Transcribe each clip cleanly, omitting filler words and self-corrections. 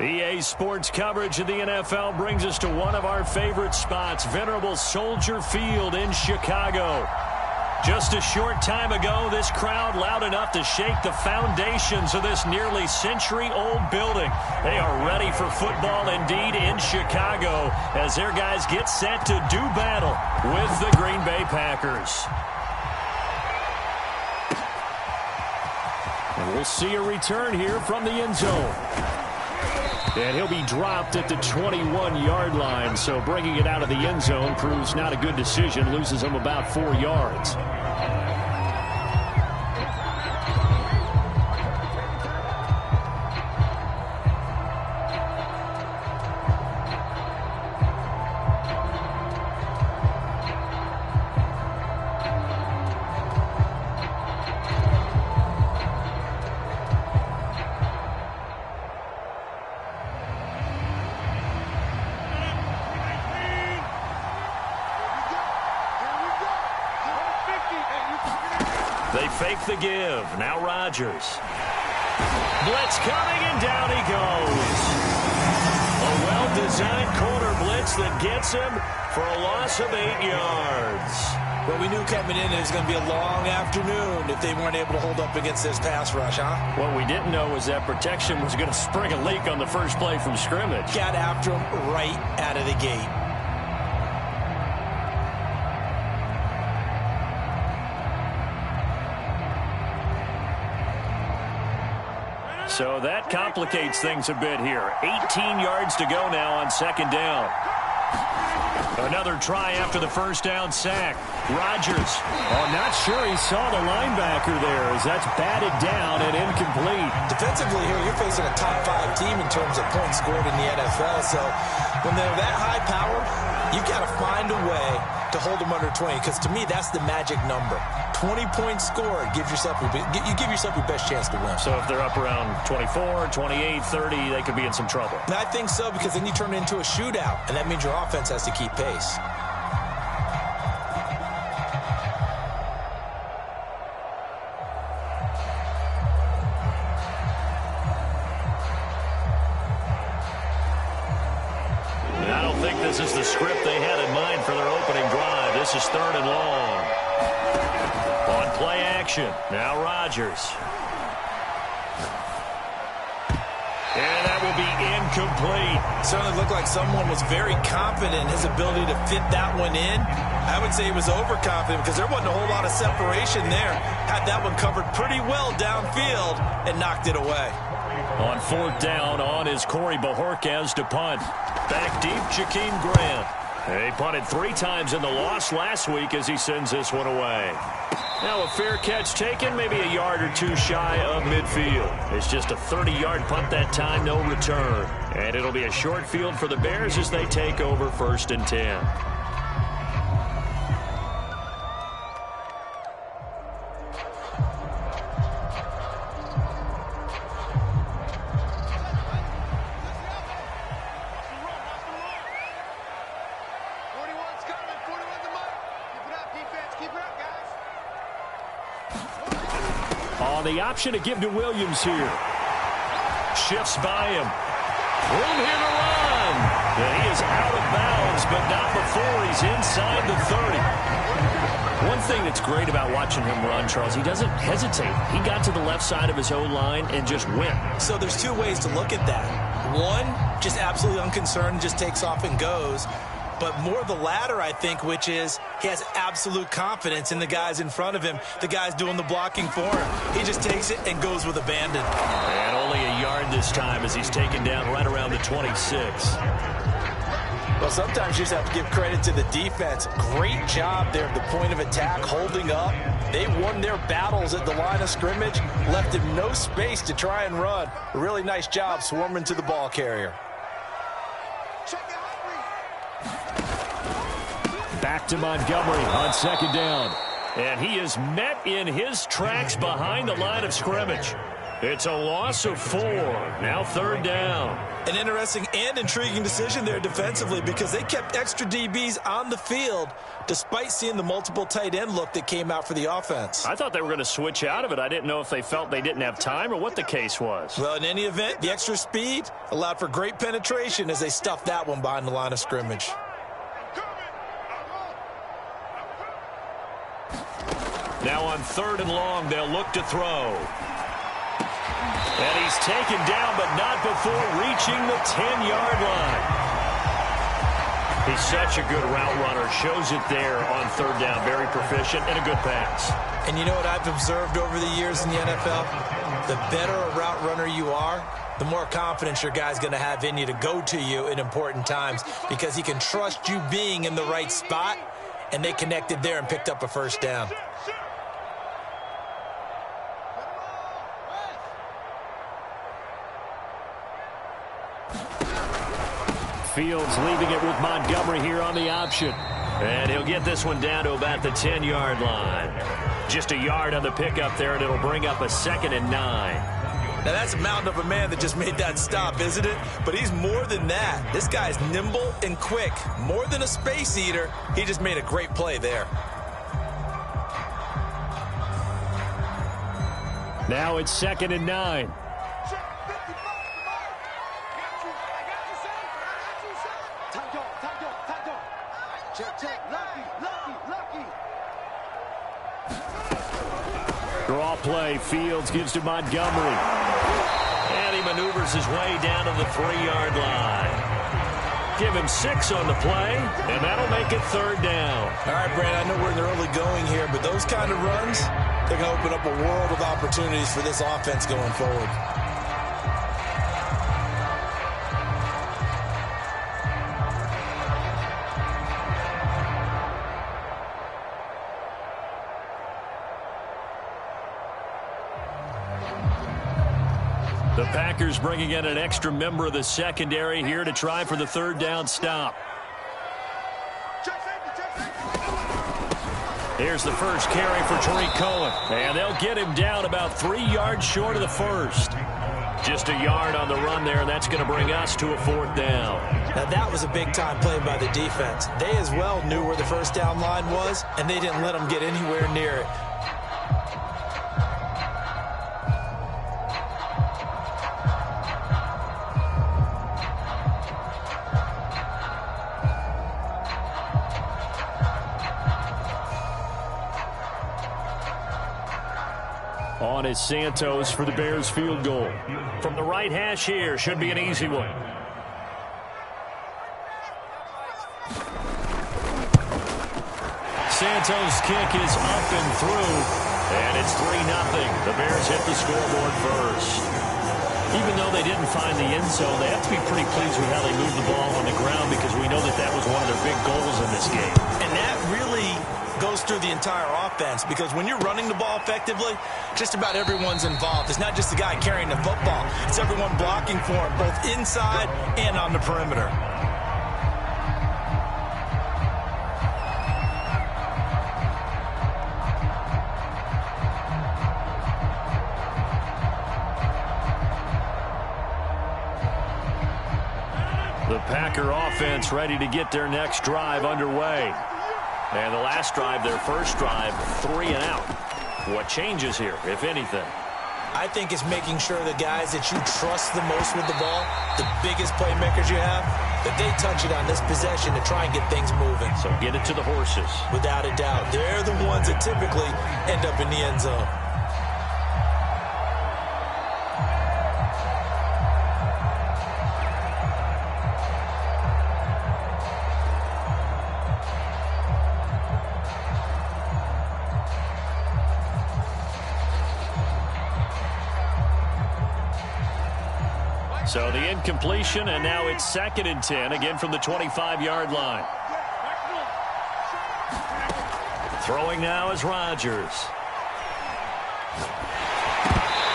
EA Sports coverage of the NFL brings us to one of our favorite spots, venerable Soldier Field in Chicago. Just a short time ago, this crowd loud enough to shake the foundations of this nearly century-old building. They are ready for football indeed in Chicago as their guys get set to do battle with the Green Bay Packers. And we'll see a return here from the end zone. And he'll be dropped at the 21-yard line, so bringing it out of the end zone proves not a good decision, loses him about 4 yards. They fake the give. Now Rodgers. Blitz coming, and down he goes. A well-designed corner blitz that gets him for a loss of 8 yards. Well, we knew coming in it was going to be a long afternoon if they weren't able to hold up against this pass rush, huh? What we didn't know was that protection was going to spring a leak on the first play from scrimmage. Got after him right out of the gate. So that complicates things a bit here. 18 yards to go now on second down. Another try after the first down sack. Rodgers. Oh, not sure he saw the linebacker there as that's batted down and incomplete. Defensively here, you're facing a top 5 team in terms of points scored in the NFL. So when they're that high powered, you've got to find a way to hold them under 20, because to me, that's the magic number. 20 points scored, you give yourself your best chance to win. So if they're up around 24, 28, 30, they could be in some trouble. And I think so, because then you turn it into a shootout, and that means your offense has to keep pace. I don't think this is the script they had in mind for their opening drive. This is 3rd and long. On play action, now Rodgers. And that will be incomplete. Certainly looked like someone was very confident in his ability to fit that one in. I would say he was overconfident because there wasn't a whole lot of separation there. Had that one covered pretty well downfield and knocked it away. On 4th down, on is Corey Bojorquez to punt. Back deep, Jakeem Grant. He punted 3 times in the loss last week as he sends this one away. Now a fair catch taken, maybe a yard or 2 shy of midfield. It's just a 30-yard punt that time, no return. And it'll be a short field for the Bears as they take over 1st and 10. On the option to give to Williams here. Shifts by him. Room here to run. And he is out of bounds, but not before he's inside the 30. One thing that's great about watching him run, Charles, he doesn't hesitate. He got to the left side of his O-line and just went. So there's 2 ways to look at that. One, just absolutely unconcerned, just takes off and goes. But more the latter, I think, which is he has absolute confidence in the guys in front of him, the guys doing the blocking for him. He just takes it and goes with abandon. And only a yard this time as he's taken down right around the 26. Well, sometimes you just have to give credit to the defense. Great job there at the point of attack, holding up. They won their battles at the line of scrimmage, left him no space to try and run. A really nice job swarming to the ball carrier. Back to Montgomery on 2nd down. And he is met in his tracks behind the line of scrimmage. It's a loss of 4. Now 3rd down. An interesting and intriguing decision there defensively because they kept extra DBs on the field despite seeing the multiple tight end look that came out for the offense. I thought they were going to switch out of it. I didn't know if they felt they didn't have time or what the case was. Well, in any event, the extra speed allowed for great penetration as they stuffed that one behind the line of scrimmage. Now on 3rd and long, they'll look to throw. And he's taken down, but not before reaching the 10-yard line. He's such a good route runner. Shows it there on 3rd down. Very proficient and a good pass. And you know what I've observed over the years in the NFL? The better a route runner you are, the more confidence your guy's going to have in you to go to you in important times because he can trust you being in the right spot, and they connected there and picked up a 1st down. Fields leaving it with Montgomery here on the option. And he'll get this one down to about the 10-yard line. Just a yard on the pickup there, and it'll bring up a 2nd and 9. Now, that's a mountain of a man that just made that stop, isn't it? But he's more than that. This guy's nimble and quick. More than a space eater, he just made a great play there. Now it's 2nd and 9. Draw play. Fields gives to Montgomery. And he maneuvers his way down to the 3-yard line. Give him 6 on the play, and that'll make it 3rd down. All right, Brand, I know we're in the early going here, but those kind of runs, they're going to open up a world of opportunities for this offense going forward. The Packers bringing in an extra member of the secondary here to try for the 3rd down stop. Here's the first carry for Tariq Cohen. And they'll get him down about 3 yards short of the 1st. Just a yard on the run there, and that's going to bring us to a 4th down. Now, that was a big-time play by the defense. They as well knew where the 1st down line was, and they didn't let them get anywhere near it. On is Santos for the Bears field goal. From the right hash here, should be an easy one. Santos' kick is up and through, and it's 3-0. The Bears hit the scoreboard first. Even though they didn't find the end zone, they have to be pretty pleased with how they moved the ball on the ground because we know that that was one of their big goals in this game. And that really goes through the entire offense because when you're running the ball effectively, just about everyone's involved. It's not just the guy carrying the football. It's everyone blocking for him, both inside and on the perimeter. The Packer offense ready to get their next drive underway. And the last drive, their first drive, 3 and out. What changes here, if anything? I think it's making sure the guys that you trust the most with the ball, the biggest playmakers you have, that they touch it on this possession to try and get things moving. So get it to the horses. Without a doubt. They're the ones that typically end up in the end zone. So the incompletion, and now it's 2nd and 10, again from the 25-yard line. Throwing now is Rodgers.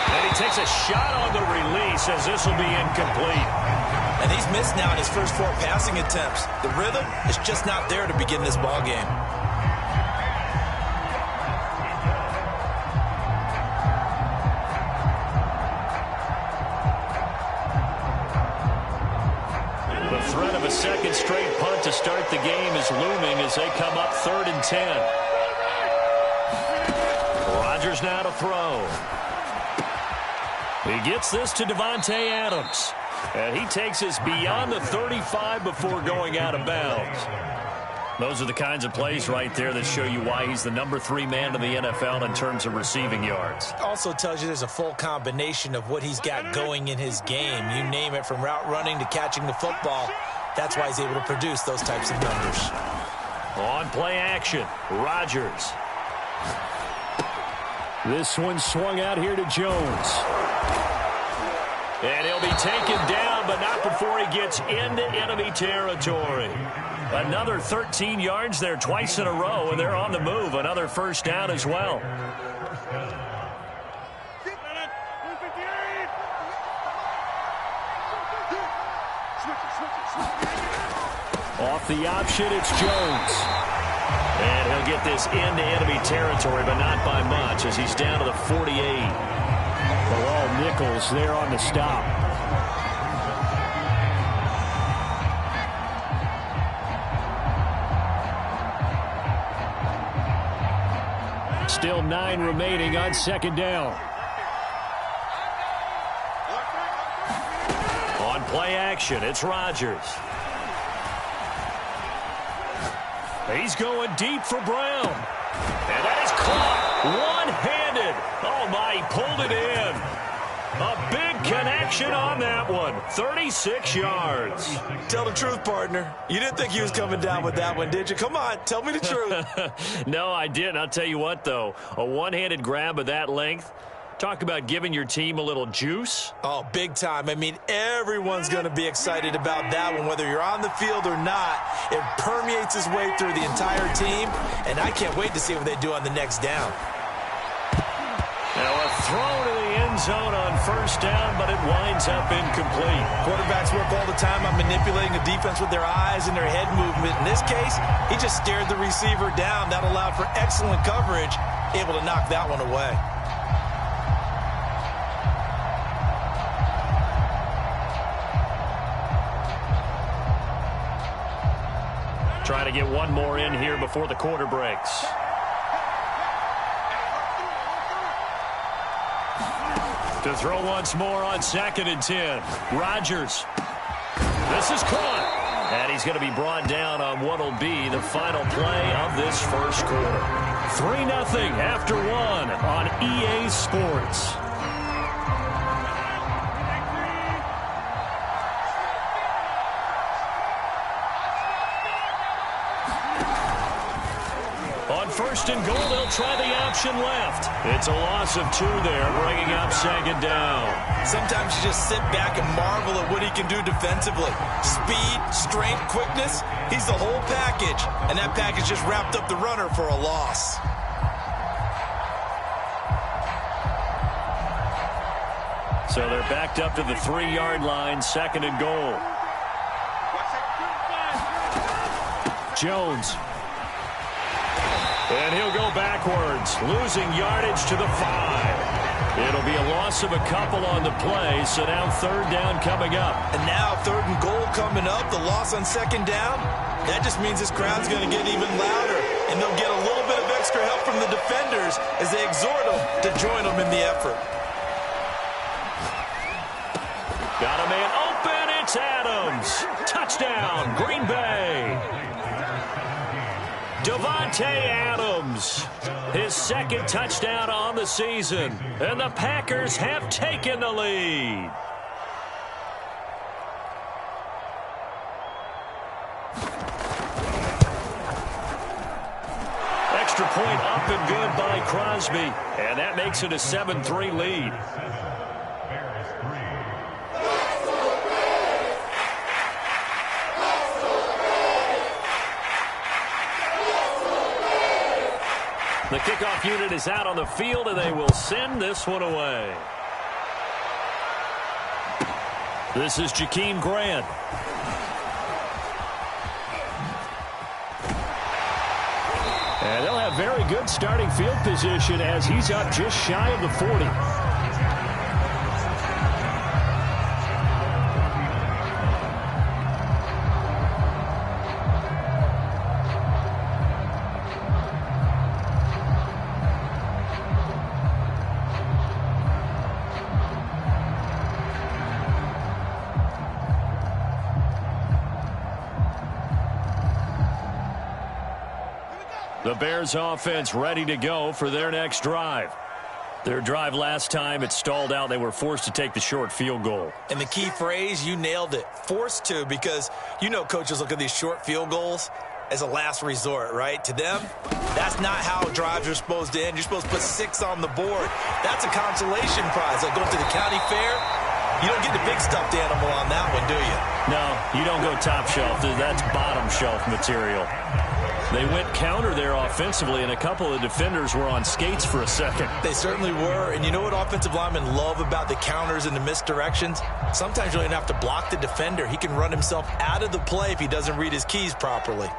And he takes a shot on the release as this will be incomplete. And he's missed now in his first 4 passing attempts. The rhythm is just not there to begin this ball game. a second straight punt to start the game is looming as they come up 3rd and 10. Rodgers now to throw. He gets this to Davante Adams. And he takes us beyond the 35 before going out of bounds. Those are the kinds of plays right there that show you why he's the number 3 man in the NFL in terms of receiving yards. Also tells you there's a full combination of what he's got going in his game. You name it, from route running to catching the football. That's why he's able to produce those types of numbers. On play action, Rodgers. This one swung out here to Jones. And he'll be taken down, but not before he gets into enemy territory. Another 13 yards there twice in a row, and they're on the move. Another first down as well. Off the option, it's Jones. And he'll get this into enemy territory, but not by much, as he's down to the 48. All Nichols there on the stop. Still 9 remaining on second down. On play action, it's Rodgers. He's going deep for Brown. And that is caught one-handed. Oh, my, he pulled it in. A big connection on that one. 36 yards. Tell the truth, partner. You didn't think he was coming down with that one, did you? Come on, tell me the truth. No, I didn't. I'll tell you what, though. A one-handed grab of that length. Talk about giving your team a little juice. Oh, big time. I mean, everyone's going to be excited about that one, whether you're on the field or not. It permeates its way through the entire team, and I can't wait to see what they do on the next down. Now a throw to the end zone on first down, but it winds up incomplete. Quarterbacks work all the time on manipulating the defense with their eyes and their head movement. In this case, he just stared the receiver down. That allowed for excellent coverage, able to knock that one away. Trying to get one more in here before the quarter breaks. To throw once more on 2nd and 10. Rodgers. This is caught. And he's going to be brought down on what will be the final play of this first quarter. 3-0 after 1 on EA Sports. First and goal, they'll try the option left. It's a loss of 2 there, bringing up 2nd down. Sometimes you just sit back and marvel at what he can do defensively. Speed, strength, quickness, he's the whole package. And that package just wrapped up the runner for a loss. So they're backed up to the 3-yard line, 2nd and goal. Jones. And he'll go backwards, losing yardage to the 5. It'll be a loss of a couple on the play, so now 3rd down coming up. And now 3rd and goal coming up, the loss on 2nd down. That just means this crowd's going to get even louder, and they'll get a little bit of extra help from the defenders as they exhort them to join them in the effort. Got a man open, it's Adams. Touchdown, Green Bay. Davante Adams, his 2nd touchdown on the season, and the Packers have taken the lead. Extra point up and good by Crosby, and that makes it a 7-3 lead. The kickoff unit is out on the field, and they will send this one away. This is Jakeem Grant. And they'll have very good starting field position as he's up just shy of the 40. The Bears offense ready to go for their next drive. Their drive last time, it stalled out. They were forced to take the short field goal. And the key phrase, you nailed it, forced to, because you know coaches look at these short field goals as a last resort, right? To them, that's not how drives are supposed to end. You're supposed to put 6 on the board. That's a consolation prize. Like going to the county fair, you don't get the big stuffed animal on that one, do you? No, you don't go top shelf. That's bottom shelf material. They went counter there offensively, and a couple of defenders were on skates for a second. They certainly were, and you know what offensive linemen love about the counters and the misdirections? Sometimes you don't even have to block the defender. He can run himself out of the play if he doesn't read his keys properly.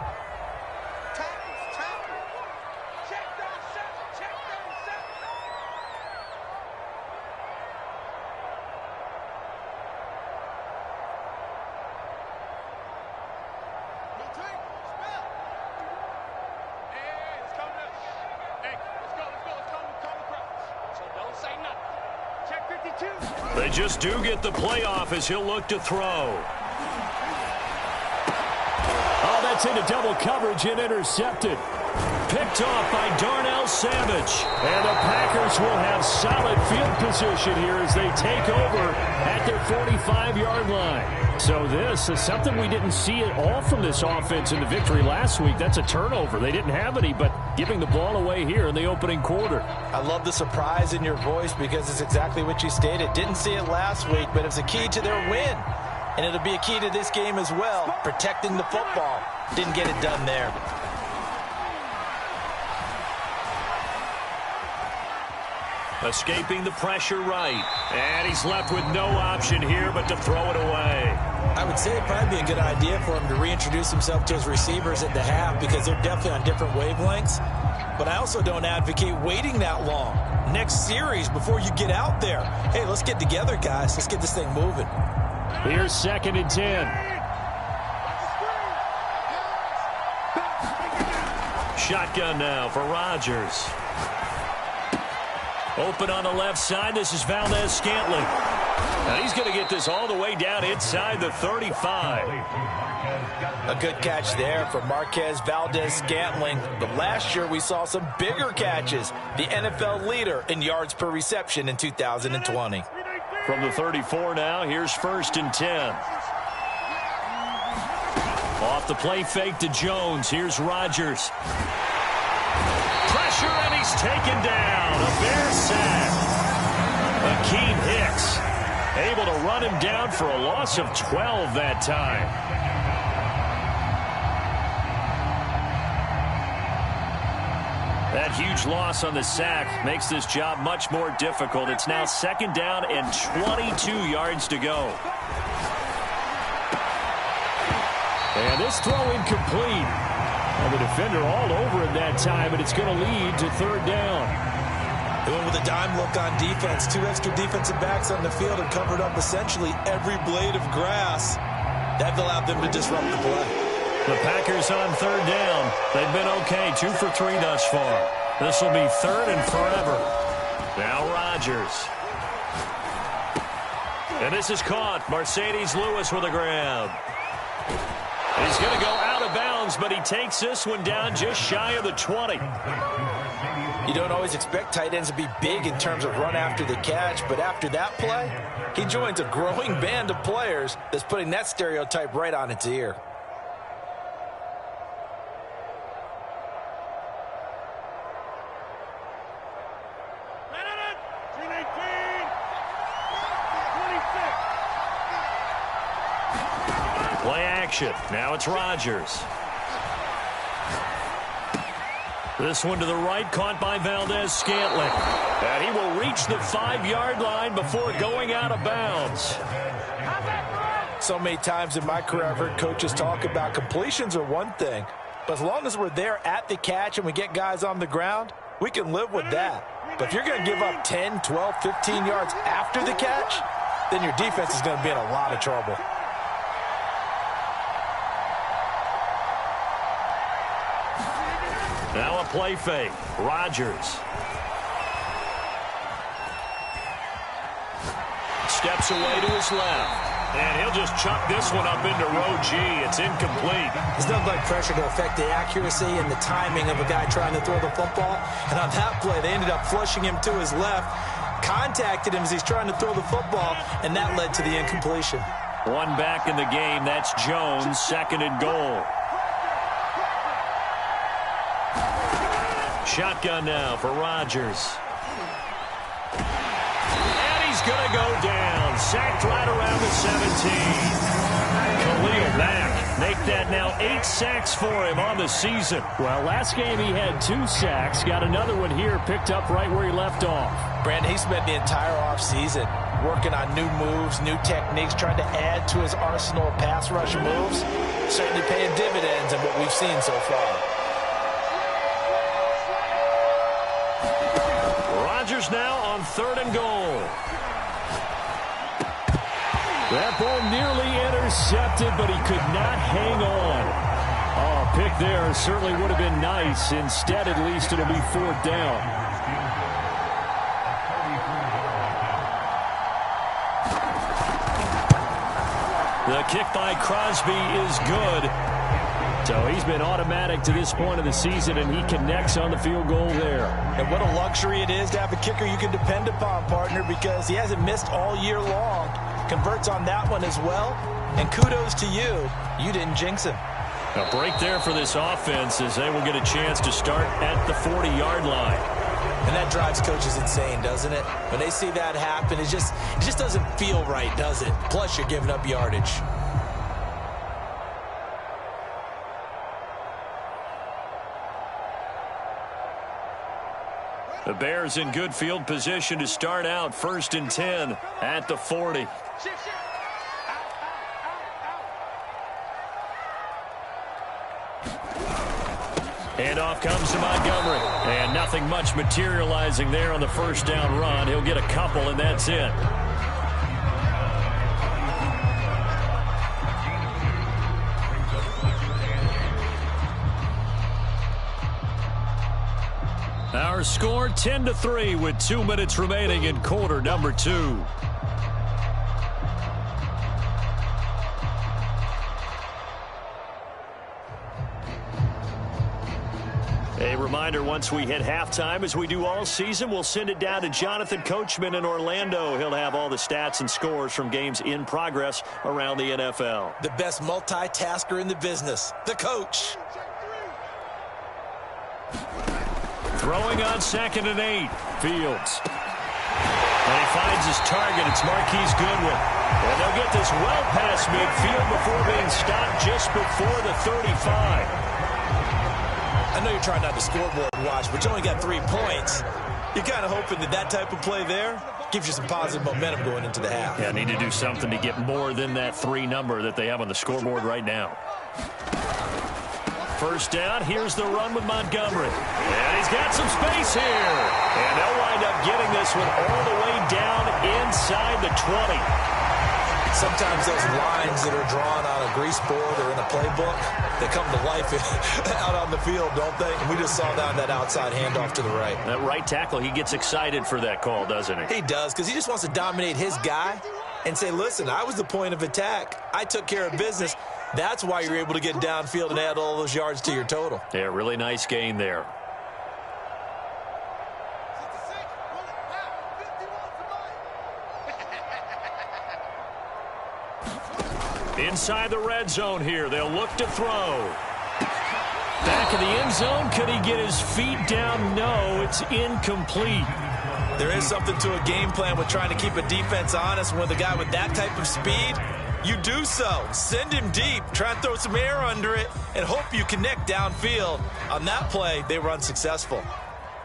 They just do get the playoff as he'll look to throw. Oh, that's into double coverage and intercepted. Picked off by Darnell Savage. And the Packers will have solid field position here as they take over at their 45-yard line. So this is something we didn't see at all from this offense in the victory last week. That's a turnover. They didn't have any, but giving the ball away here in the opening quarter. I love the surprise in your voice because it's exactly what you stated. Didn't see it last week, but it's a key to their win. And it'll be a key to this game as well, protecting the football. Didn't get it done there. Escaping the pressure right. And he's left with no option here but to throw it away. I would say it'd probably be a good idea for him to reintroduce himself to his receivers at the half because they're definitely on different wavelengths. But I also don't advocate waiting that long. Next series before you get out there. Hey, let's get together, guys. Let's get this thing moving. Here's 2nd and 10. Shotgun now for Rodgers. Open on the left side. This is Valdez-Scantling. And he's going to get this all the way down inside the 35. A good catch there for Marquez Valdez-Scantling. But last year we saw some bigger catches. The NFL leader in yards per reception in 2020. From the 34 now, here's 1st and 10. Off the play fake to Jones. Here's Rodgers. Pressure, and he's taken down. A Bear sack. Akeem Hicks able to run him down for a loss of 12 that time. That huge loss on the sack makes this job much more difficult. It's now 2nd down and 22 yards to go. And this throw incomplete. And the defender all over it that time, and it's going to lead to 3rd down. They went with a dime look on defense. 2 extra defensive backs on the field and covered up essentially every blade of grass. That allowed them to disrupt the play. The Packers on 3rd down. They've been okay, 2 for 3 thus far. This will be 3rd and forever. Now Rodgers. And this is caught. Mercedes Lewis with a grab. He's going to go out of bounds, but he takes this one down just shy of the 20. You don't always expect tight ends to be big in terms of run after the catch, but after that play, he joins a growing band of players that's putting that stereotype right on its ear. Play action. Now it's Rodgers. This one to the right, caught by Valdez-Scantling. And he will reach the 5-yard line before going out of bounds. So many times in my career, I've heard coaches talk about completions are one thing, but as long as we're there at the catch and we get guys on the ground, we can live with that. But if you're going to give up 10, 12, 15 yards after the catch, then your defense is going to be in a lot of trouble. Now a play fake. Rodgers. steps away to his left. And he'll just chuck this one up into row G. It's incomplete. There's nothing like pressure to affect the accuracy and the timing of a guy trying to throw the football. And on that play, they ended up flushing him to his left, contacted him as he's trying to throw the football, and that led to the incompletion. One back in the game. That's Jones, 2nd and goal. Shotgun now for Rodgers. And he's going to go down. Sacked right around the 17. Khalil Mack make that now 8 sacks for him on the season. Well, last game he had 2 sacks. Got another one here, picked up right where he left off. Brandon, he spent the entire offseason working on new moves, new techniques, trying to add to his arsenal of pass rush moves. Certainly paying dividends in what we've seen so far. Rodgers now on 3rd and goal. That ball nearly intercepted, but he could not hang on. Oh, pick there certainly would have been nice. Instead, at least it'll be 4th down. The kick by Crosby is good. So he's been automatic to this point of the season, and he connects on the field goal there. And what a luxury it is to have a kicker you can depend upon, partner, because he hasn't missed all year long. Converts on that one as well. And kudos to you. You didn't jinx him. A break there for this offense as they will get a chance to start at the 40-yard line. And that drives coaches insane, doesn't it? When they see that happen, it just doesn't feel right, does it? Plus, you're giving up yardage. The Bears in good field position to start out 1st and 10 at the 40. Handoff comes to Montgomery. And nothing much materializing there on the 1st down run. He'll get a couple, and that's it. Our score 10-3 with 2 minutes remaining in quarter number 2. A reminder, once we hit halftime, as we do all season, we'll send it down to Jonathan Coachman in Orlando. He'll have all the stats and scores from games in progress around the NFL. The best multitasker in the business, the coach. Throwing on 2nd and 8. Fields. And he finds his target. It's Marquise Goodwin. And they'll get this well past midfield before being stopped just before the 35. I know you're trying not to scoreboard watch, but you only got 3 points. You're kind of hoping that type of play there gives you some positive momentum going into the half. Yeah, need to do something to get more than that 3 number that they have on the scoreboard right now. 1st down, here's the run with Montgomery. And he's got some space here. And they'll wind up getting this one all the way down inside the 20. Sometimes those lines that are drawn on a grease board or in a playbook, they come to life out on the field, don't they? And we just saw down that outside handoff to the right. That right tackle, he gets excited for that call, doesn't he? He does, because he just wants to dominate his guy and say, listen, I was the point of attack. I took care of business. That's why you're able to get downfield and add all those yards to your total. Yeah, really nice gain there. Inside the red zone here, they'll look to throw. Back of the end zone, could he get his feet down? No, it's incomplete. There is something to a game plan with trying to keep a defense honest. With a guy with that type of speed, you do so. Send him deep, try and throw some air under it, and hope you connect downfield. On that play, they were unsuccessful.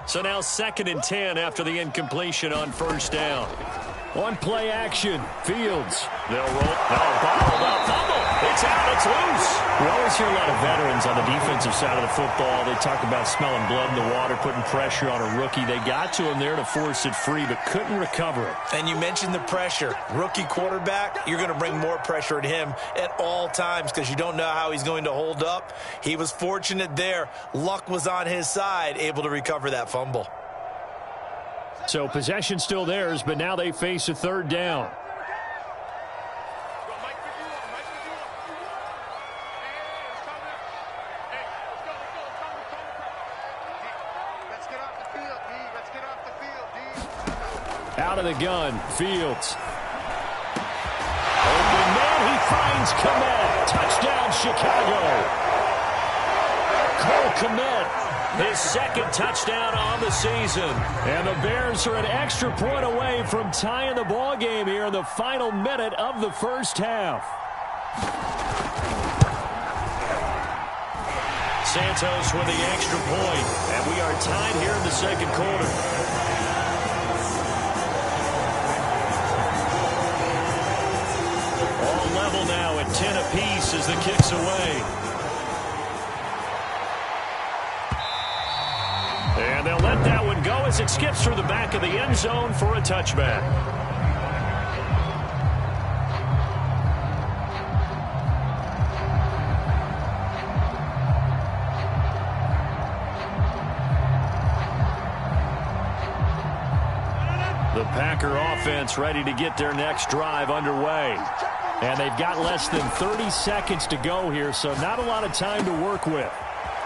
So now 2nd and 10 after the incompletion on 1st down. On play action, Fields. They'll roll. Oh, bottled up. Fumble. It's out. It's loose. We always hear a lot of veterans on the defensive side of the football. They talk about smelling blood in the water, putting pressure on a rookie. They got to him there to force it free, but couldn't recover it. And you mentioned the pressure. Rookie quarterback, you're going to bring more pressure at him at all times because you don't know how he's going to hold up. He was fortunate there. Luck was on his side, able to recover that fumble. So possession still theirs, but now they face a 3rd down. Out of the gun, Fields. Open man, he finds Kmet. Touchdown, Chicago. Cole Kmet, his second touchdown on the season. And the Bears are an extra point away from tying the ball game here in the final minute of the first half. Santos with the extra point, and we are tied here in the second quarter. All level now at 10 apiece as the kick's away. And they'll let that one go as it skips through the back of the end zone for a touchback. The Packer offense ready to get their next drive underway. And they've got less than 30 seconds to go here, so not a lot of time to work with.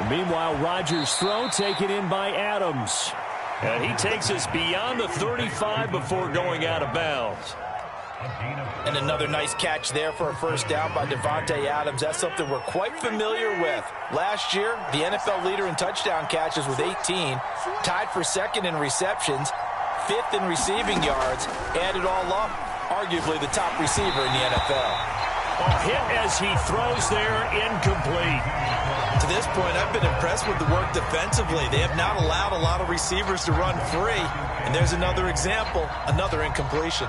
Meanwhile, Rodgers' throw taken in by Adams. And he takes us beyond the 35 before going out of bounds. And another nice catch there for a first down by Devontae Adams. That's something we're quite familiar with. Last year, the NFL leader in touchdown catches with 18, tied for second in receptions, fifth in receiving yards, added all up, arguably the top receiver in the NFL. A hit as he throws there, incomplete. To this point, I've been impressed with the work defensively. They have not allowed a lot of receivers to run free. And there's another example, another incompletion.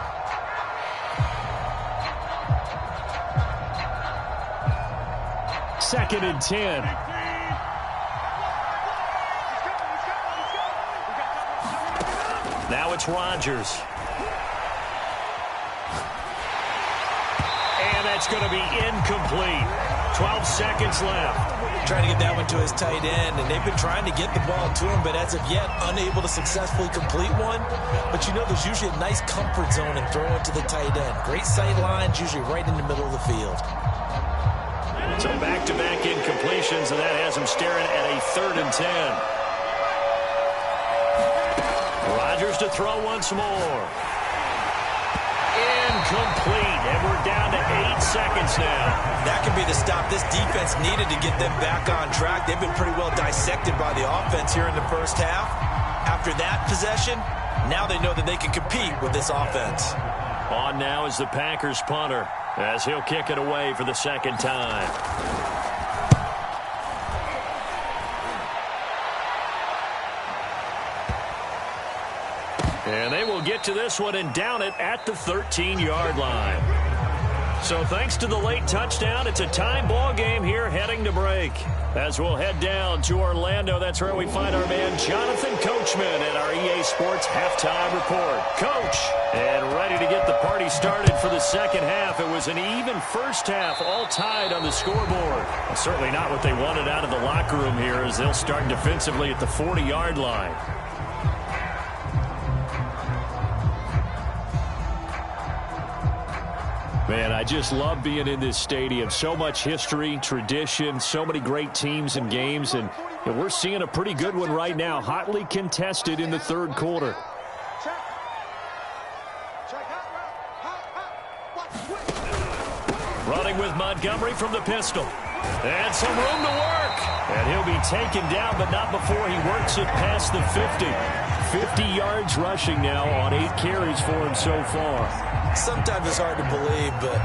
Second and 10. Now it's Rodgers. And that's going to be incomplete. 12 seconds left. Trying to get that one to his tight end, and they've been trying to get the ball to him, but as of yet, unable to successfully complete one. But you know there's usually a nice comfort zone in throwing to the tight end. Great sight lines, usually right in the middle of the field. So back-to-back incompletions, and that has him staring at a 3rd and 10. Rodgers to throw once more. Incomplete, and we're down to 8 seconds now. That could be the stop this defense needed to get them back on track. They've been pretty well dissected by the offense here in the first half. After that possession, now they know that they can compete with this offense. On now is the Packers punter, as he'll kick it away for the second time. And they will get to this one and down it at the 13-yard line. So thanks to the late touchdown, it's a tie ball game here heading to break. As we'll head down to Orlando, that's where we find our man Jonathan Coachman at our EA Sports Halftime Report. Coach, and ready to get the party started for the second half. It was an even first half, all tied on the scoreboard. Well, certainly not what they wanted out of the locker room here as they'll start defensively at the 40-yard line. Man, I just love being in this stadium. So much history, tradition, so many great teams and games, and we're seeing a pretty good one right now, hotly contested in the third quarter. Running with Montgomery from the pistol. And some room to work. And he'll be taken down, but not before he works it past the 50. 50 yards rushing now on 8 carries for him so far. Sometimes it's hard to believe, but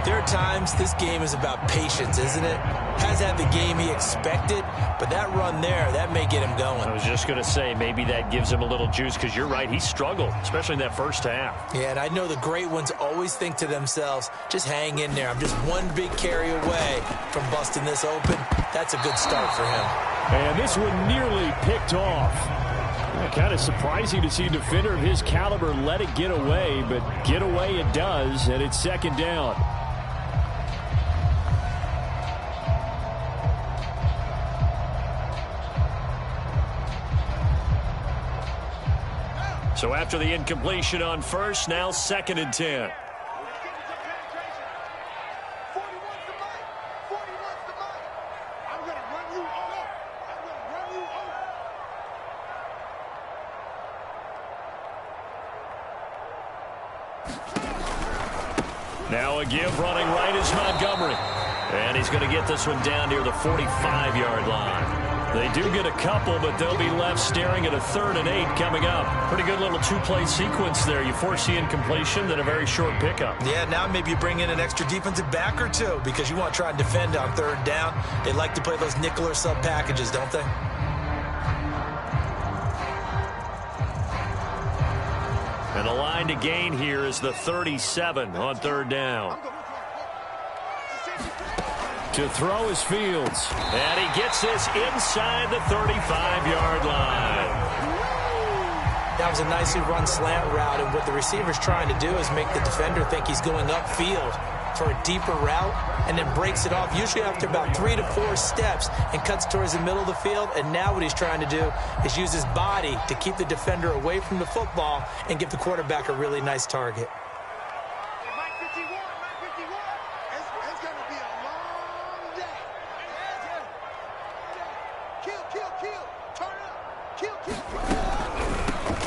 there are times this game is about patience, isn't it? Has had the game he expected, but that run there, that may get him going. I was just going to say, maybe that gives him a little juice, because you're right, he struggled, especially in that first half. Yeah, and I know the great ones always think to themselves, just hang in there. I'm just one big carry away from busting this open. That's a good start for him. And this one nearly picked off. Kind of surprising to see a defender of his caliber let it get away, but get away it does, and it's second down. So after the incompletion on first, now 2nd and 10. Now a give running right is Montgomery. And he's going to get this one down near the 45-yard line. They do get a couple, but they'll be left staring at a 3rd and 8 coming up. Pretty good little 2-play sequence there. You force the incompletion, then a very short pickup. Yeah, now maybe you bring in an extra defensive back or two because you want to try and defend on 3rd down. They like to play those nickel or sub packages, don't they? And the line to gain here is the 37 on 3rd down. To throw is Fields. And he gets this inside the 35-yard line. That was a nicely run slant route, and what the receiver's trying to do is make the defender think he's going upfield for a deeper route and then breaks it off, usually after about 3 to 4 steps, and cuts towards the middle of the field. And now what he's trying to do is use his body to keep the defender away from the football and give the quarterback a really nice target.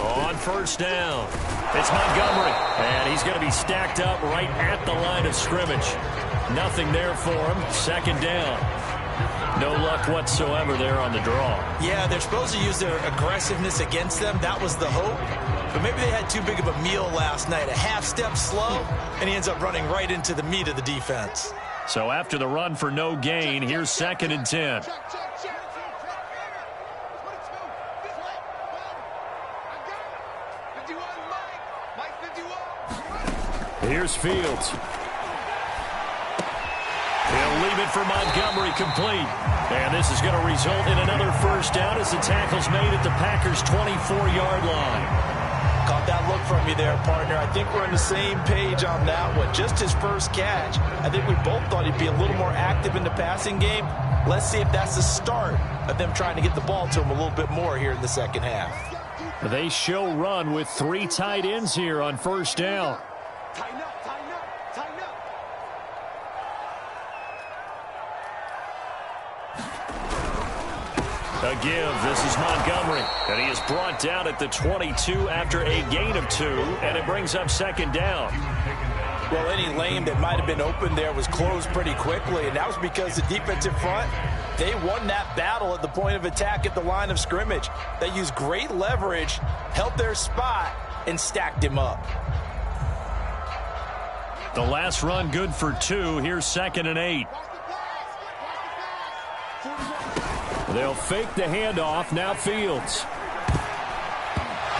On 1st down, it's Montgomery, and he's going to be stacked up right at the line of scrimmage. Nothing there for him. 2nd down. No luck whatsoever there on the draw. Yeah, they're supposed to use their aggressiveness against them. That was the hope. But maybe they had too big of a meal last night. A half step slow, and he ends up running right into the meat of the defense. So after the run for no gain, here's 2nd and 10. Here's Fields. He'll leave it for Montgomery, complete. And this is going to result in another 1st down as the tackle's made at the Packers' 24-yard line. Caught that look from you there, partner. I think we're on the same page on that one. Just his first catch. I think we both thought he'd be a little more active in the passing game. Let's see if that's the start of them trying to get the ball to him a little bit more here in the second half. They show run with 3 tight ends here on 1st down. Tighten up, tighten up, tighten up. A give. This is Montgomery. And he is brought down at the 22 after a gain of 2. And it brings up 2nd down. Well, any lane that might have been open there was closed pretty quickly. And that was because the defensive front, they won that battle at the point of attack at the line of scrimmage. They used great leverage, held their spot, and stacked him up. The last run good for 2. Here's 2nd and 8. They'll fake the handoff. Now Fields.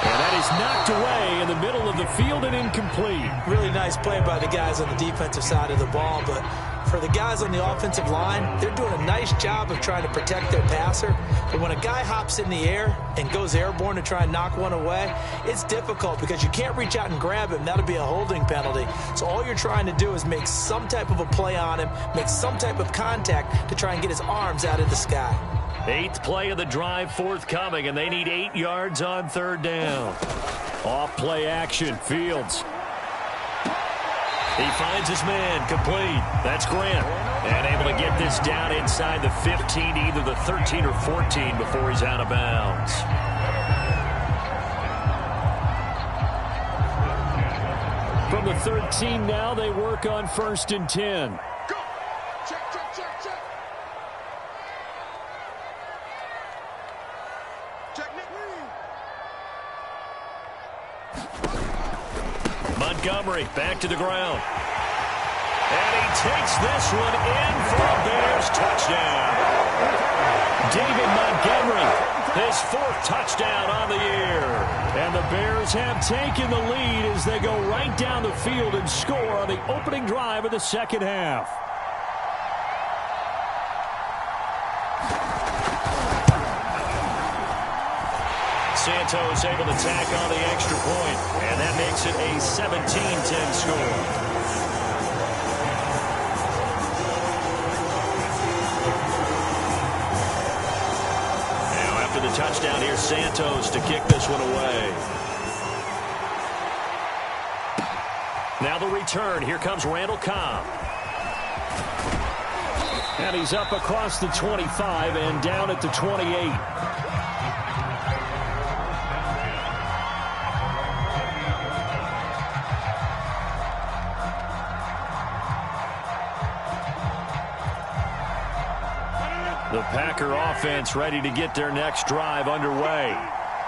And that is knocked away in the middle of the field and incomplete. Really nice play by the guys on the defensive side of the ball, but for the guys on the offensive line, they're doing a nice job of trying to protect their passer. But when a guy hops in the air and goes airborne to try and knock one away, it's difficult because you can't reach out and grab him. That'll be a holding penalty. So all you're trying to do is make some type of a play on him, make some type of contact to try and get his arms out of the sky. 8th play of the drive forthcoming, and they need 8 yards on 3rd down. Off play action, Fields. He finds his man, complete. That's Grant. And able to get this down inside the 15, either the 13 or 14 before he's out of bounds. From the 13 now, they work on 1st and 10. Montgomery back to the ground. And he takes this one in for a Bears touchdown. David Montgomery, his 4th touchdown on the year. And the Bears have taken the lead as they go right down the field and score on the opening drive of the 2nd half. Santos able to tack on the extra point, and that makes it a 17-10 score. Now after the touchdown, here's Santos to kick this one away. Now the return. Here comes Randall Cobb. And he's up across the 25 and down at the 28. The Packer offense ready to get their next drive underway.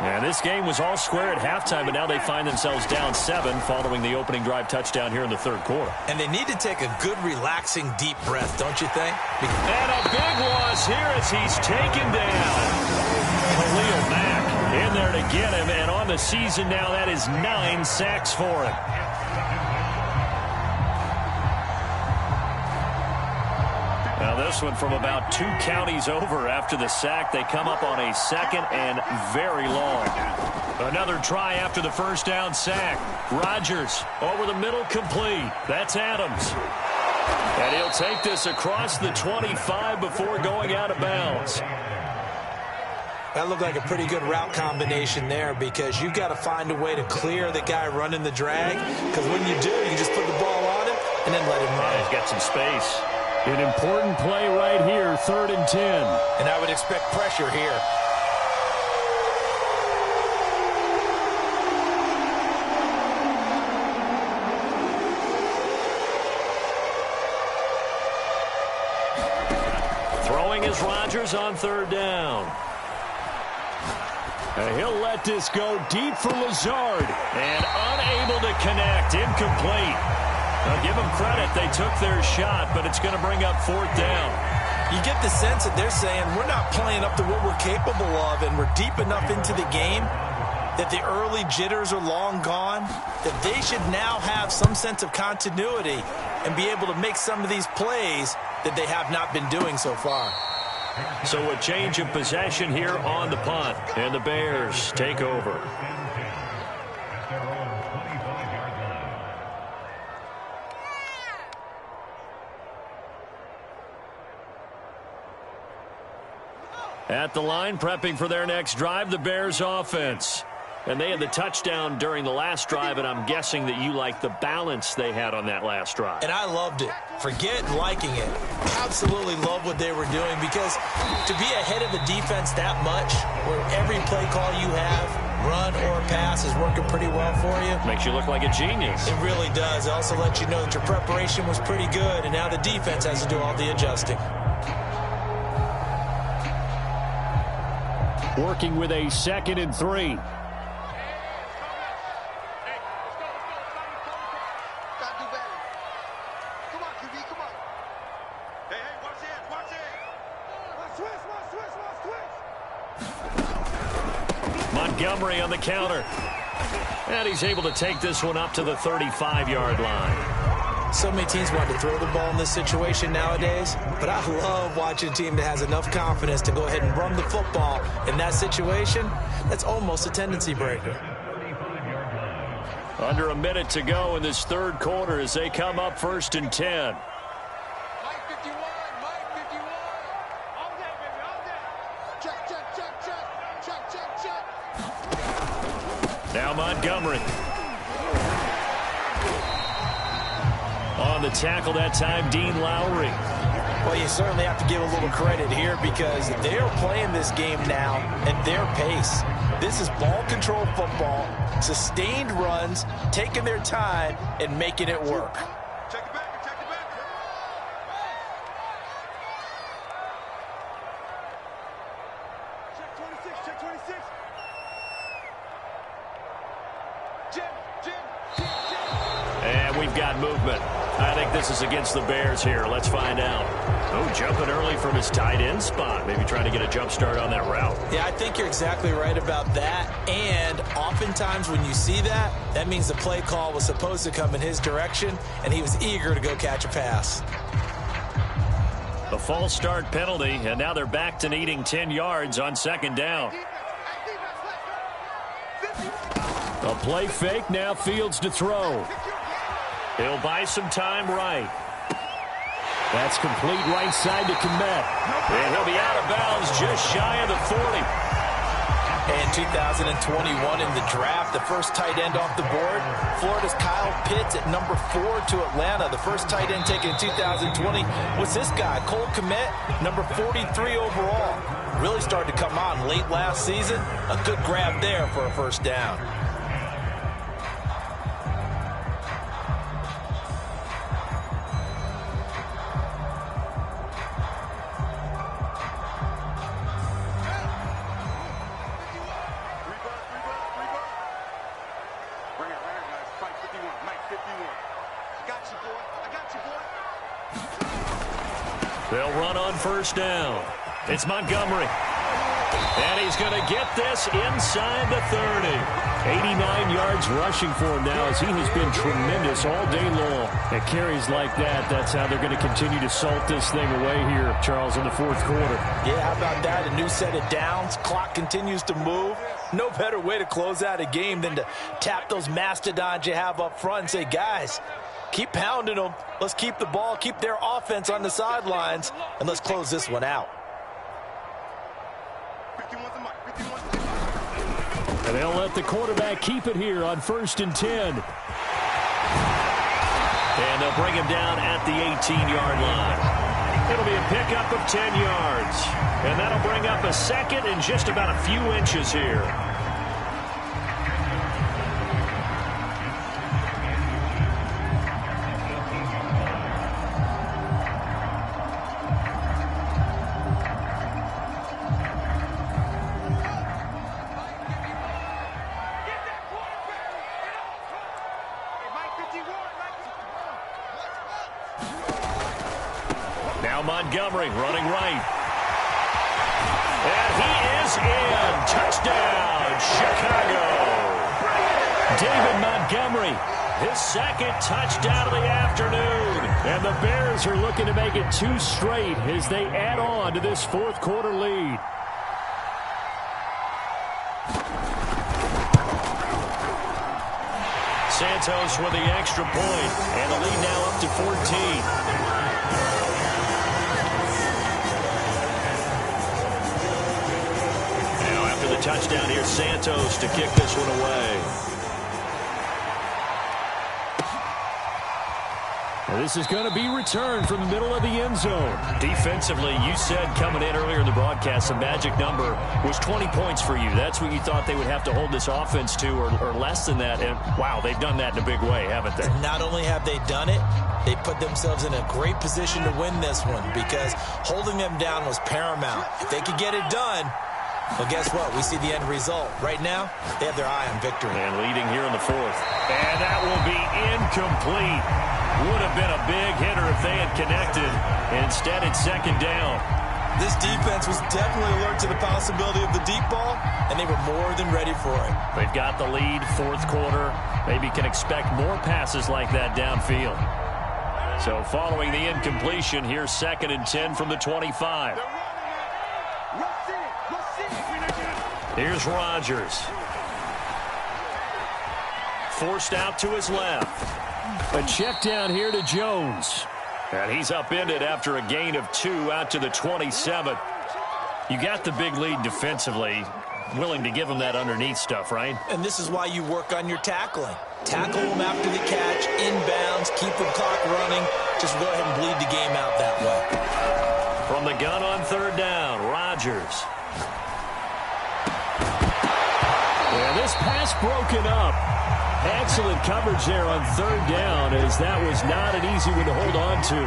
And this game was all square at halftime, but now they find themselves down 7 following the opening drive touchdown here in the third quarter. And they need to take a good, relaxing, deep breath, don't you think? And a big loss here as he's taken down. Khalil Mack in there to get him, and on the season now, that is 9 sacks for him. Now this one from about 2 counties over after the sack. They come up on a 2nd and very long. Another try after the first down sack. Rodgers over the middle, complete. That's Adams. And he'll take this across the 25 before going out of bounds. That looked like a pretty good route combination there, because you've got to find a way to clear the guy running the drag, because when you do, you just put the ball on him and then let him run. He's got some space. An important play right here, 3rd and 10. And I would expect pressure here. Throwing is Rodgers on 3rd down. And he'll let this go deep for Lazard. And unable to connect, incomplete. Now, give them credit. They took their shot, but it's going to bring up 4th down. You get the sense that they're saying we're not playing up to what we're capable of, and we're deep enough into the game that the early jitters are long gone, that they should now have some sense of continuity and be able to make some of these plays that they have not been doing so far. So a change of possession here on the punt, and the Bears take over. At the line, prepping for their next drive, the Bears offense. And they had the touchdown during the last drive, and I'm guessing that you like the balance they had on that last drive. And I loved it. Forget liking it. Absolutely love what they were doing, because to be ahead of the defense that much, where every play call you have, run or pass, is working pretty well for you. Makes you look like a genius. It really does. It also lets you know that your preparation was pretty good, and now the defense has to do all the adjusting. Working with a 2nd and 3. Montgomery on the counter. And he's able to take this one up to the 35-yard line. So many teams want to throw the ball in this situation nowadays, but I love watching a team that has enough confidence to go ahead and run the football in that situation. That's almost a tendency breaker. Under a minute to go in this third quarter as they come up 1st and 10. Now Montgomery. On the tackle that time, Dean Lowry. Well, you certainly have to give a little credit here, because they're playing this game now at their pace. This is ball control football, sustained runs, taking their time and making it work. Check it back. Check 26. Jim. And we've got movement. I think this is against the Bears here. Let's find out. Oh, jumping early from his tight end spot. Maybe trying to get a jump start on that route. Yeah, I think you're exactly right about that. And oftentimes when you see that, that means the play call was supposed to come in his direction, and he was eager to go catch a pass. A false start penalty, and now they're back to needing 10 yards on 2nd down. A play fake, now Fields to throw. He'll buy some time right. That's complete right side to Kmet. And he'll be out of bounds just shy of the 40. And 2021 in the draft, the first tight end off the board, Florida's Kyle Pitts at number 4 to Atlanta. The first tight end taken in 2020 was this guy, Cole Kmet, number 43 overall. Really started to come on late last season. A good grab there for a first down. They'll run on first down. It's Montgomery. And he's going to get this inside the 30. 89 yards rushing for him now as he has been tremendous all day long. At carries like that, that's how they're going to continue to salt this thing away here, Charles, in the fourth quarter. Yeah, how about that? A new set of downs. Clock continues to move. No better way to close out a game than to tap those mastodons you have up front and say, guys, keep pounding them. Let's keep the ball, keep their offense on the sidelines, and let's close this one out. And they'll let the quarterback keep it here on 1st and 10. And they'll bring him down at the 18-yard line. It'll be a pickup of 10 yards. And that'll bring up a second and just about a few inches here. Montgomery running right. And he is in. Touchdown, Chicago. David Montgomery, his second touchdown of the afternoon. And the Bears are looking to make it 2 straight as they add on to this fourth quarter lead. Santos with the extra point. And the lead now up to 14. Touchdown here, Santos to kick this one away. Well, this is going to be returned from the middle of the end zone. Defensively, you said coming in earlier in the broadcast, the magic number was 20 points for you. That's what you thought they would have to hold this offense to, or less than that. And, wow, they've done that in a big way, haven't they? Not only have they done it, they put themselves in a great position to win this one because holding them down was paramount. If they could get it done, well, guess what? We see the end result. Right now, they have their eye on victory. And leading here in the fourth. And that will be incomplete. Would have been a big hitter if they had connected. Instead, it's second down. This defense was definitely alert to the possibility of the deep ball, and they were more than ready for it. They've got the lead, fourth quarter. Maybe can expect more passes like that downfield. So following the incompletion, here's 2nd and 10 from the 25. Here's Rodgers. Forced out to his left. A check down here to Jones. And he's upended after a gain of 2 out to the 27. You got the big lead defensively. Willing to give him that underneath stuff, right? And this is why you work on your tackling. Tackle them after the catch, inbounds, keep the clock running. Just go ahead and bleed the game out that way. From the gun on 3rd down, Rodgers. Yeah, this pass broken up. Excellent coverage there on 3rd down, as that was not an easy one to hold on to.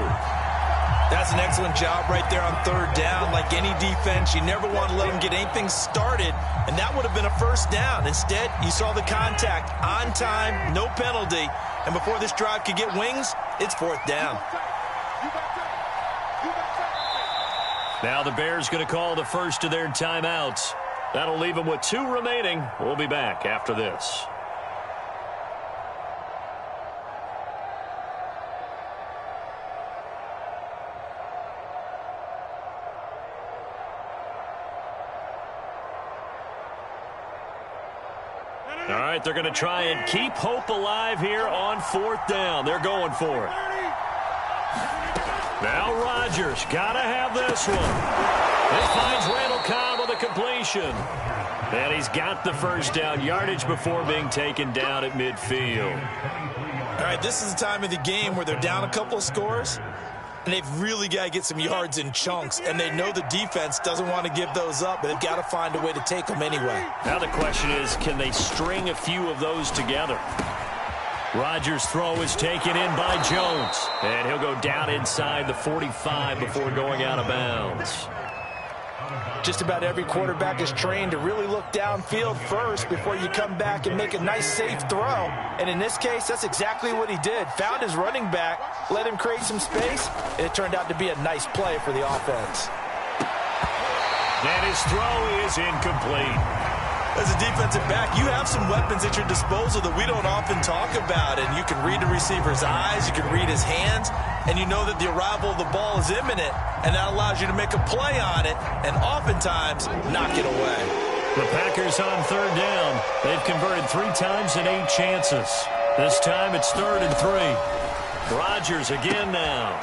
That's an excellent job right there on 3rd down. Like any defense, you never want to let them get anything started, and that would have been a 1st down. Instead, you saw the contact on time, no penalty, and before this drive could get wings, it's 4th down. Now the Bears going to call the first of their timeouts. That'll leave them with 2 remaining. We'll be back after this. All right, they're going to try and keep hope alive here on 4th down. They're going for it. Now Rodgers, got to have this one. It finds Randall Cobb with a completion. And he's got the 1st down, yardage before being taken down at midfield. All right, this is the time of the game where they're down a couple of scores, and they've really got to get some yards in chunks, and they know the defense doesn't want to give those up, but they've got to find a way to take them anyway. Now the question is, can they string a few of those together? Rodgers' throw is taken in by Jones, and he'll go down inside the 45 before going out of bounds. Just about every quarterback is trained to really look downfield first before you come back and make a nice, safe throw. And in this case, that's exactly what he did. Found his running back, let him create some space, and it turned out to be a nice play for the offense. And his throw is incomplete. As a defensive back, you have some weapons at your disposal that we don't often talk about. And you can read the receiver's eyes, you can read his hands, and you know that the arrival of the ball is imminent, and that allows you to make a play on it and oftentimes knock it away. The Packers on third down. They've converted 3 times in 8 chances. This time it's 3rd and 3. Rodgers again now.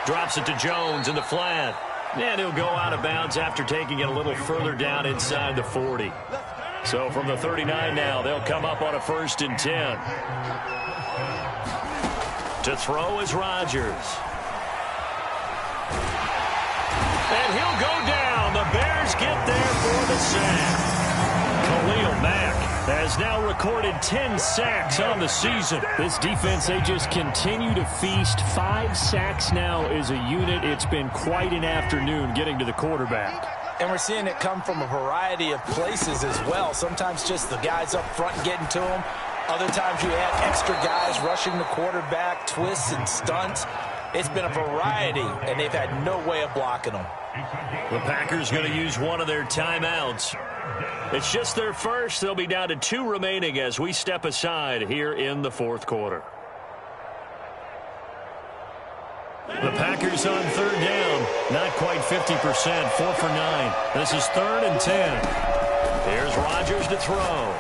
Drops it to Jones in the flat. And he'll go out of bounds after taking it a little further down inside the 40. So from the 39 now, they'll come up on a 1st and 10. To throw is Rodgers. And he'll go down. The Bears get there for the sack. Khalil Mack has now recorded 10 sacks on the season. This defense, they just continue to feast. 5 sacks now as a unit. It's been quite an afternoon getting to the quarterback. And we're seeing it come from a variety of places as well. Sometimes just the guys up front getting to him. Other times you add extra guys rushing the quarterback, twists and stunts. It's been a variety, and they've had no way of blocking them. The Packers going to use one of their timeouts. It's just their first. They'll be down to 2 remaining as we step aside here in the 4th quarter. The Packers on third down. Not quite 50%. 4 for 9. This is 3rd and 10. Here's Rodgers to throw.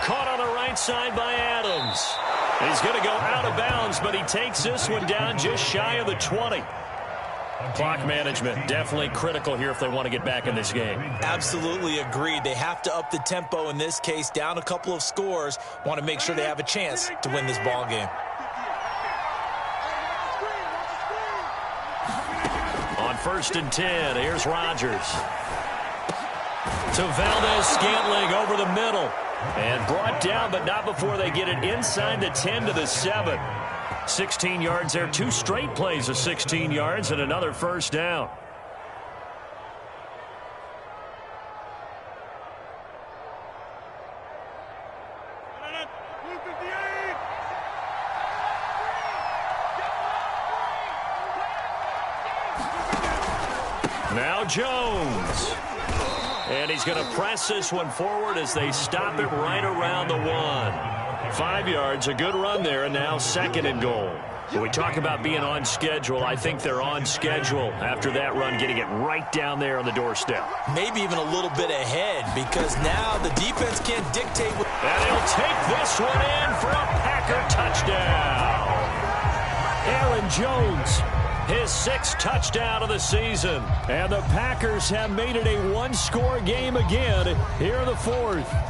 Caught on the right side by Adams. He's going to go out of bounds, but he takes this one down just shy of the 20. Clock management definitely critical here if they want to get back in this game. Absolutely agreed. They have to up the tempo in this case, down a couple of scores. Want to make sure they have a chance to win this ball game. On 1st and 10, here's Rodgers. To Valdez-Scantling over the middle. And brought down, but not before they get it inside the 10 to the 7. 16 yards there. 2 straight plays of 16 yards and another 1st down. Now Jones. And he's going to press this one forward as they stop it right around the 1. 5 yards, a good run there, and now 2nd and goal. When we talk about being on schedule, I think they're on schedule after that run, getting it right down there on the doorstep. Maybe even a little bit ahead, because now the defense can't dictate. And he'll take this one in for a Packer touchdown. Aaron Jones, his 6th touchdown of the season. And the Packers have made it a 1-score game again here in the 4th.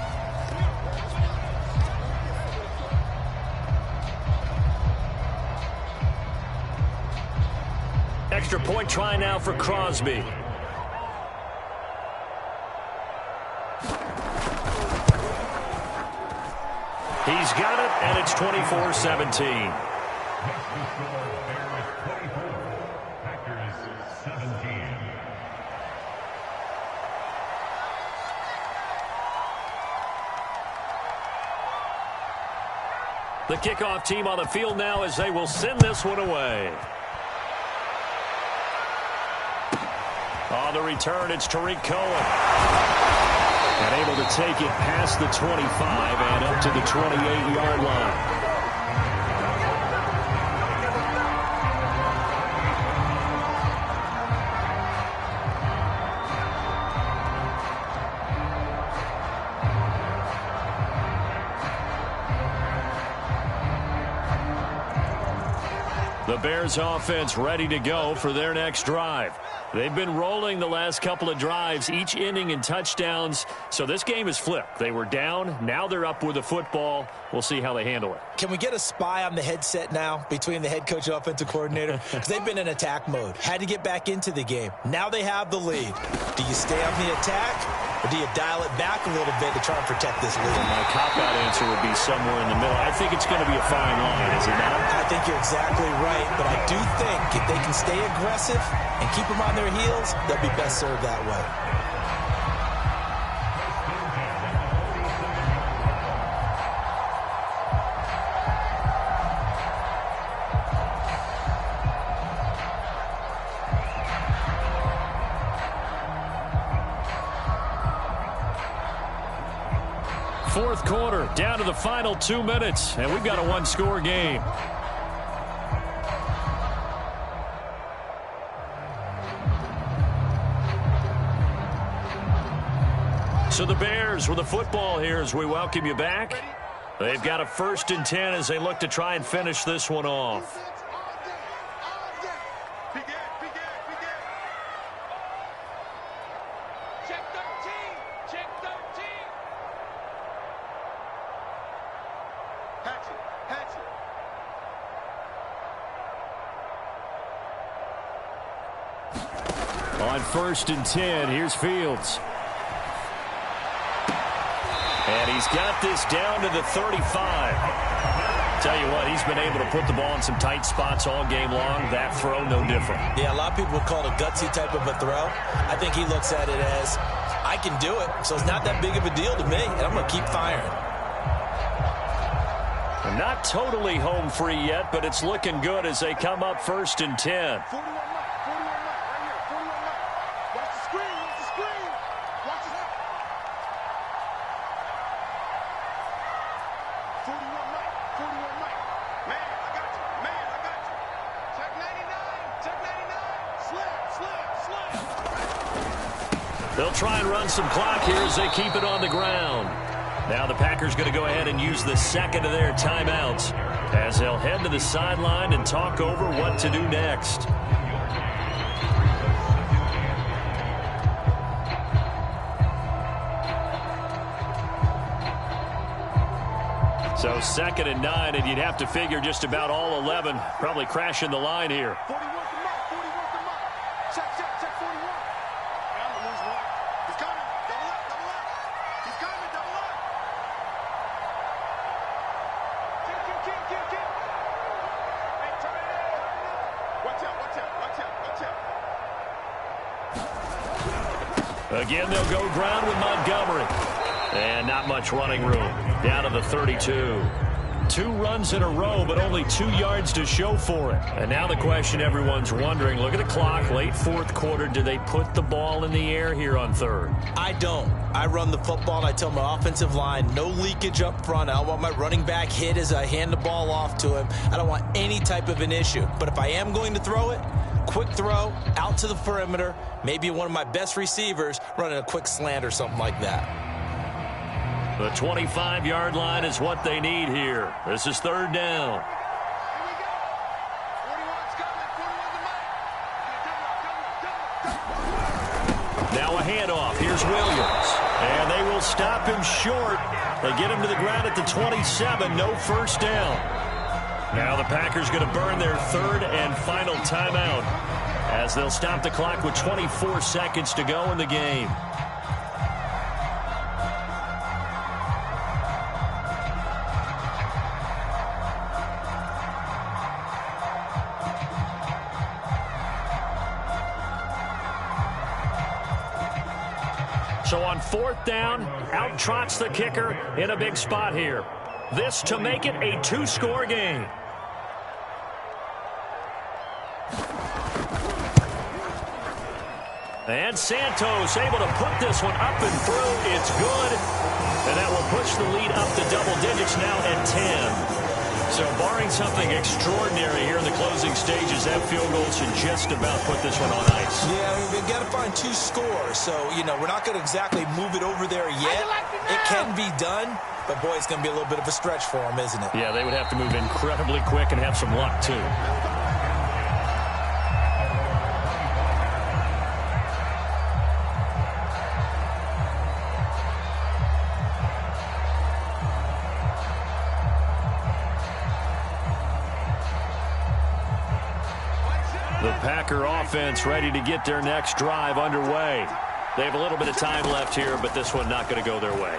Extra point try now for Crosby. He's got it, and it's 24-17. The kickoff team on the field now as they will send this one away. On the return, it's Tariq Cohen. And able to take it past the 25 and up to the 28-yard line. The Bears offense ready to go for their next drive. They've been rolling the last couple of drives, each inning in touchdowns. So this game is flipped. They were down. Now they're up with the football. We'll see how they handle it. Can we get a spy on the headset now between the head coach and offensive coordinator? Because they've been in attack mode. Had to get back into the game. Now they have the lead. Do you stay on the attack Or do you dial it back a little bit to try and protect this lead? My cop-out answer would be somewhere in the middle. I think it's going to be a fine line, is it not? I think you're exactly right, but I do think if they can stay aggressive and keep them on their heels, they'll be best served that way. Fourth quarter, down to the final 2 minutes, and we've got a one-score game. So the Bears with the football here as we welcome you back. They've got a 1st and 10 as they look to try and finish this one off. On 1st and 10, here's Fields. And he's got this down to the 35. Tell you what, he's been able to put the ball in some tight spots all game long. That throw, no different. Yeah, a lot of people would call it a gutsy type of a throw. I think he looks at it as, I can do it, so it's not that big of a deal to me, and I'm going to keep firing. Not totally home free yet, but it's looking good as they come up 1st and 10. 41 Mike, right here, 41 Mike. Watch the screen, watch the screen. Watch it. 41 Mike, 41 Mike. Man, I got you. Man, I got you. Check 99, check 99. Slip. They'll try and run some clock here as they keep it on the ground. Now the Packers going to go ahead and use the second of their timeouts as they'll head to the sideline and talk over what to do next. So 2nd and 9, and you'd have to figure just about all 11 probably crashing the line here. 41 to Mike, 41 to Mike. Check 41. I'm going to lose one. He's coming. Double up, double up. He's coming, double up. Kick. Hey, turn it in. Watch out. Again, they'll go ground with Montgomery. And not much running room. Down to the 32. 2 runs in a row, but only 2 yards to show for it. And now the question everyone's wondering, look at the clock, late 4th quarter, do they put the ball in the air here on 3rd? I don't. I run the football, and I tell my offensive line, no leakage up front. I don't want my running back hit as I hand the ball off to him. I don't want any type of an issue. But if I am going to throw it, quick throw, out to the perimeter, maybe one of my best receivers running a quick slant or something like that. The 25-yard line is what they need here. This is 3rd down. Here we go. 41's coming. 41 to Mike. Now a handoff. Here's Williams. And they will stop him short. They get him to the ground at the 27. No first down. Now the Packers going to burn their 3rd and final timeout as they'll stop the clock with 24 seconds to go in the game. So on 4th down, out trots the kicker in a big spot here. This to make it a 2-score game. And Santos able to put this one up and through. It's good. And that will push the lead up to double digits now at 10. So barring something extraordinary here in the closing stages, that field goal should just about put this one on ice. Yeah, I mean, they've got to find 2 scores. So, we're not going to exactly move it over there yet. It can be done, but, boy, it's going to be a little bit of a stretch for them, isn't it? Yeah, they would have to move incredibly quick and have some luck, too. The Packer offense ready to get their next drive underway. They have a little bit of time left here, but this one not going to go their way.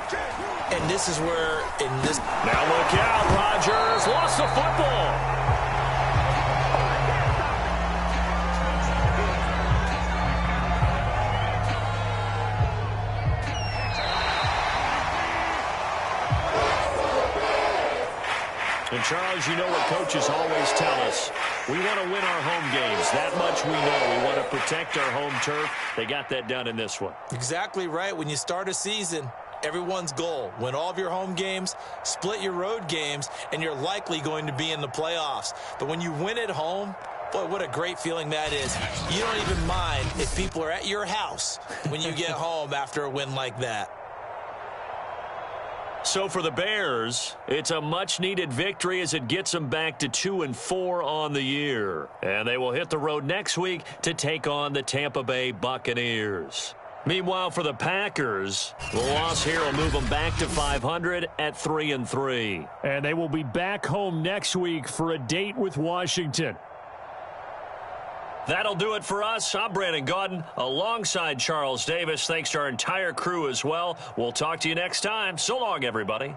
And this is where, Now look out, Rodgers lost the football. And, Charles, you know what coaches always tell us. We want to win our home games. That much we know. We want to protect our home turf. They got that done in this one. Exactly right. When you start a season, everyone's goal, win all of your home games, split your road games, and you're likely going to be in the playoffs. But when you win at home, boy, what a great feeling that is. You don't even mind if people are at your house when you get home after a win like that. So for the Bears, it's a much-needed victory as it gets them back to 2-4 on the year. And they will hit the road next week to take on the Tampa Bay Buccaneers. Meanwhile, for the Packers, the loss here will move them back to 500 at 3-3. And they will be back home next week for a date with Washington. That'll do it for us. I'm Brandon Gaudin alongside Charles Davis. Thanks to our entire crew as well. We'll talk to you next time. So long, everybody.